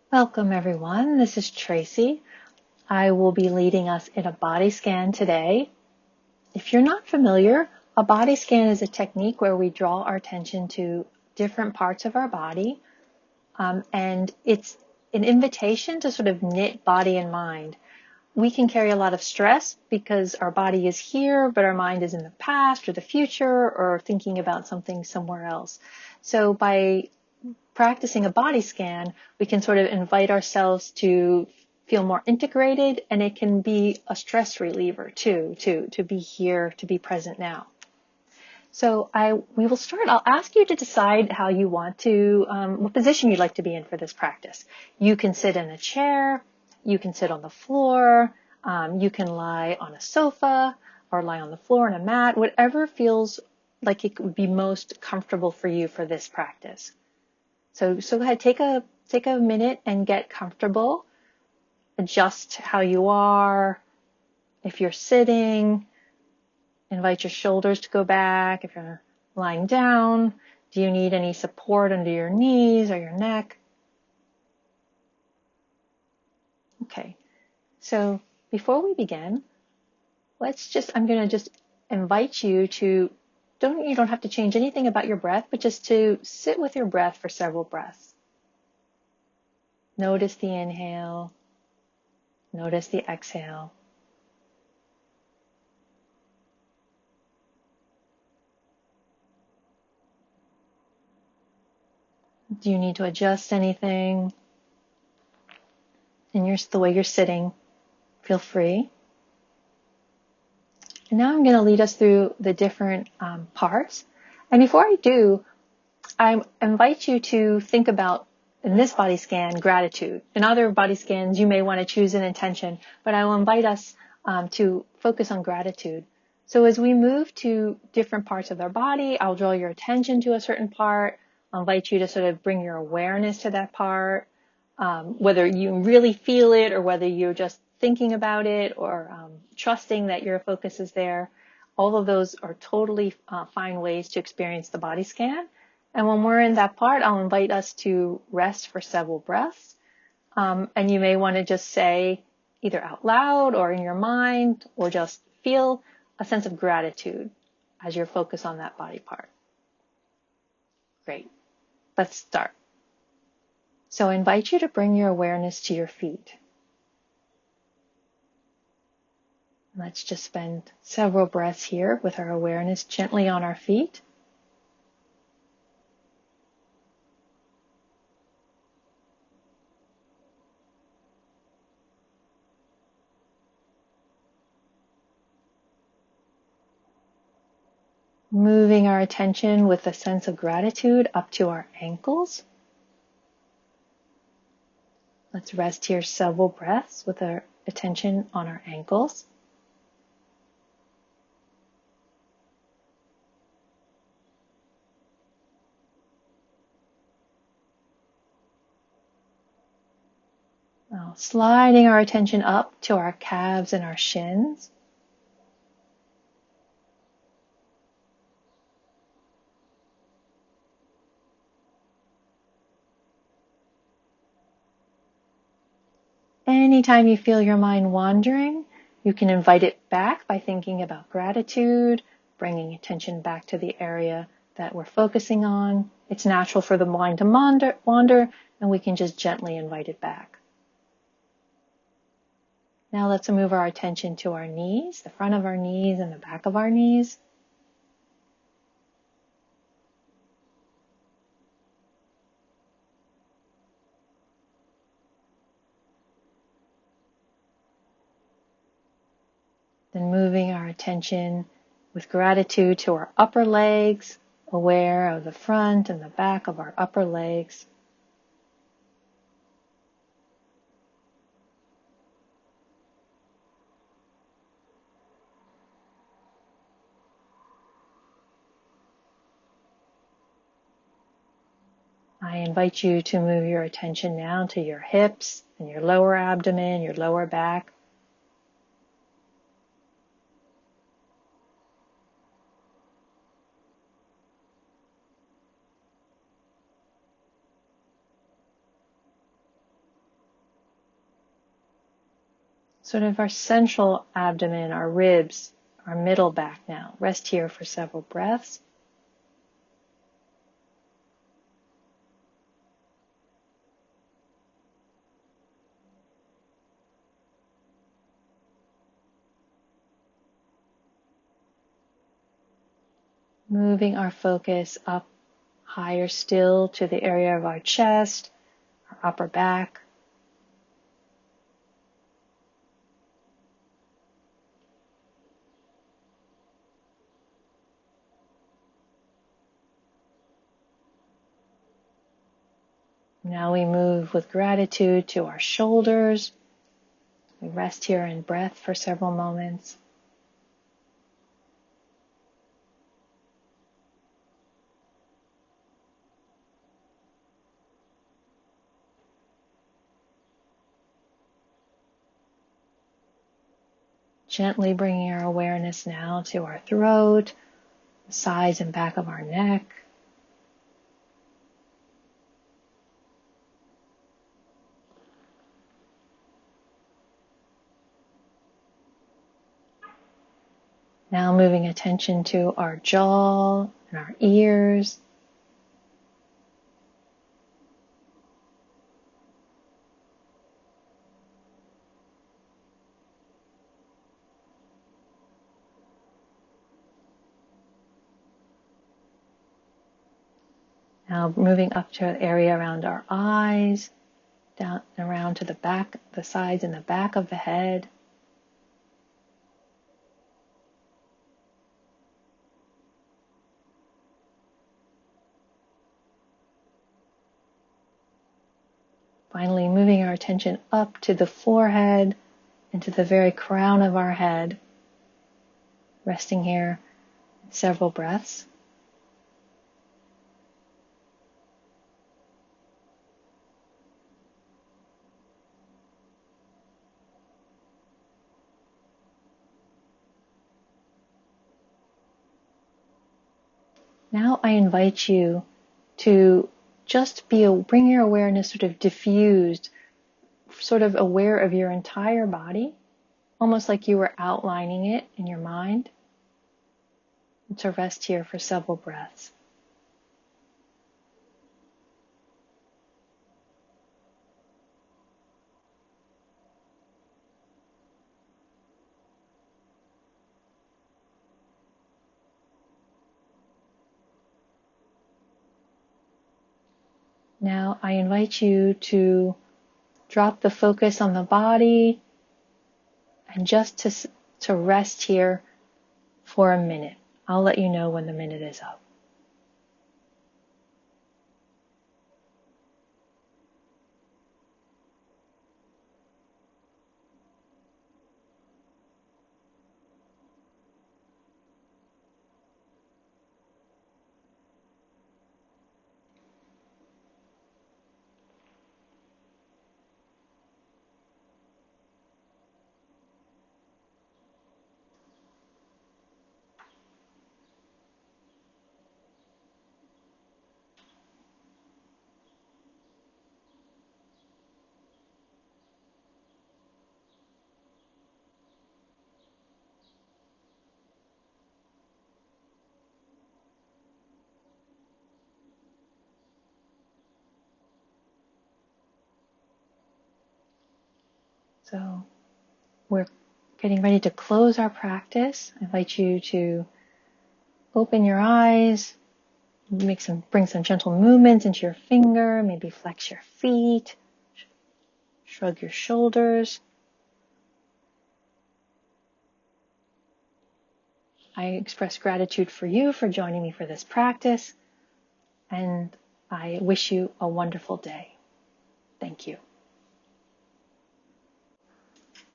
Welcome everyone, this is Tracy. I will be leading us in a body scan today. If you're not familiar, a body scan is a technique where we draw our attention to different parts of our body, and it's an invitation to sort of knit body and mind. We can carry a lot of stress because our body is here, but our mind is in the past or the future or thinking about something somewhere else. So by practicing a body scan, we can sort of invite ourselves to feel more integrated, and it can be a stress reliever too, to be here, to be present now. So we will start. I'll ask you to decide how you want to, what position you'd like to be in for this practice. You can sit in a chair, you can sit on the floor, you can lie on a sofa or lie on the floor on a mat, whatever feels like it would be most comfortable for you for this practice. So go ahead, take a minute and get comfortable. Adjust how you are. If you're sitting, invite your shoulders to go back. If you're lying down, do you need any support under your knees or your neck? Okay, so before we begin, I'm going to just invite you to, you don't have to change anything about your breath, but just to sit with your breath for several breaths. Notice the inhale, notice the exhale. Do you need to adjust anything? And the way you're sitting, feel free. And now I'm going to lead us through the different parts. And before I do, I invite you to think about, in this body scan, gratitude. In other body scans, you may want to choose an intention, but I will invite us to focus on gratitude. So as we move to different parts of our body, I'll draw your attention to a certain part. I'll invite you to sort of bring your awareness to that part, whether you really feel it or whether you're just thinking about it or trusting that your focus is there. All of those are totally fine ways to experience the body scan. And when we're in that part, I'll invite us to rest for several breaths. And you may want to just say either out loud or in your mind, or just feel a sense of gratitude as you're focused on that body part. Great. Let's start. So I invite you to bring your awareness to your feet. Let's just spend several breaths here with our awareness gently on our feet. Moving our attention with a sense of gratitude up to our ankles. Let's rest here several breaths with our attention on our ankles. Now, sliding our attention up to our calves and our shins. Anytime you feel your mind wandering, you can invite it back by thinking about gratitude, bringing attention back to the area that we're focusing on. It's natural for the mind to wander, and we can just gently invite it back. Now let's move our attention to our knees, the front of our knees and the back of our knees. Then moving our attention with gratitude to our upper legs, aware of the front and the back of our upper legs. I invite you to move your attention now to your hips and your lower abdomen, your lower back. sort of our central abdomen, our ribs, our middle back now. Rest here for several breaths. Moving our focus up higher still to the area of our chest, our upper back. Now we move with gratitude to our shoulders. We rest here in breath for several moments. Gently bringing our awareness now to our throat, the sides and back of our neck. Now moving attention to our jaw and our ears. Now moving up to the area around our eyes, down and around to the back, the sides and the back of the head. Finally, moving our attention up to the forehead and to the very crown of our head. Resting here several breaths. Now I invite you to just bring your awareness sort of diffused, sort of aware of your entire body, almost like you were outlining it in your mind, and to rest here for several breaths. Now I invite you to drop the focus on the body and just to rest here for a minute. I'll let you know when the minute is up. So we're getting ready to close our practice. I invite you to open your eyes, bring some gentle movements into your finger, maybe flex your feet, shrug your shoulders. I express gratitude for you for joining me for this practice, and I wish you a wonderful day. Thank you.